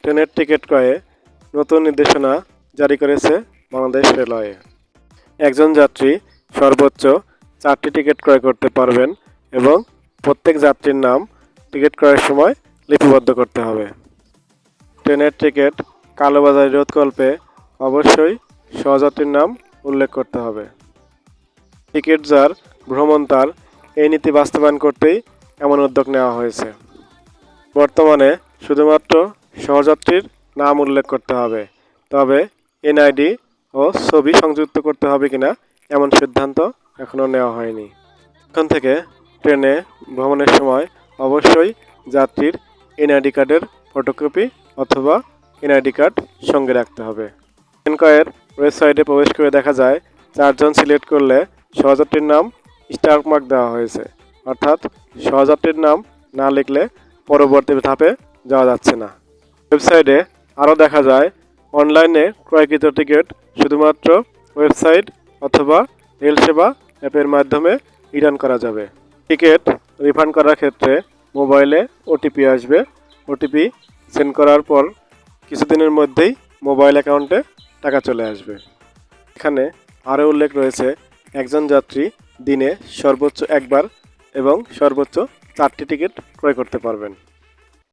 ট্রেনের টিকিট ক্রয়ে নতুন নির্দেশনা জারি করেছে বাংলাদেশ রেলওয়ে। একজন যাত্রী সর্বোচ্চ 4টি টিকিট ক্রয় করতে পারবেন এবং প্রত্যেক যাত্রীর নাম টিকিট ক্রয়ের সময় লিপিবদ্ধ করতে হবে। ট্রেনের টিকিট কালোবাজারি রোধকল্পে অবশ্যই সহযাত্রীর নাম উল্লেখ করতে হবে। টিকিট যার ভ্রমণ তার এই নীতি বাস্তবায়ন করতেই এমন উদ্যোগ নেওয়া হয়েছে। বর্তমানে শুধুমাত্র সহযাত্রীর নাম উল্লেখ করতে হবে, তবে এনআইডি ও ছবি সংযুক্ত করতে হবে কিনা এমন সিদ্ধান্ত এখনও নেওয়া হয়নি। এখন থেকে ট্রেনে ভ্রমণের সময় অবশ্যই যাত্রীর এনআইডি কার্ডের ফটোকপি অথবা এনআইডি কার্ড সঙ্গে রাখতে হবে। ট্রেনকয়ের ওয়েবসাইটে প্রবেশ করে দেখা যায় 4 জন সিলেক্ট করলে সহযাত্রীর নাম স্টার মার্ক দেওয়া হয়েছে, অর্থাৎ সহযাত্রীর নাম না লিখলে পরবর্তী ধাপে যাওয়া যাচ্ছে না। ওয়েবসাইটে আরও দেখা যায় অনলাইনে ক্রয়কৃত টিকিট শুধুমাত্র ওয়েবসাইট অথবা রেল সেবা অ্যাপের মাধ্যমে রিটার্ন করা যাবে। টিকিট রিফান্ড করার ক্ষেত্রে মোবাইলে ওটিপি আসবে। ওটিপি সেন্ড করার পর কিছুদিনের মধ্যেই মোবাইল অ্যাকাউন্টে টাকা চলে আসবে। এখানে আরও উল্লেখ রয়েছে একজন যাত্রী দিনে সর্বোচ্চ একবার এবং সর্বোচ্চ 4টি টিকিট ক্রয় করতে পারবেন।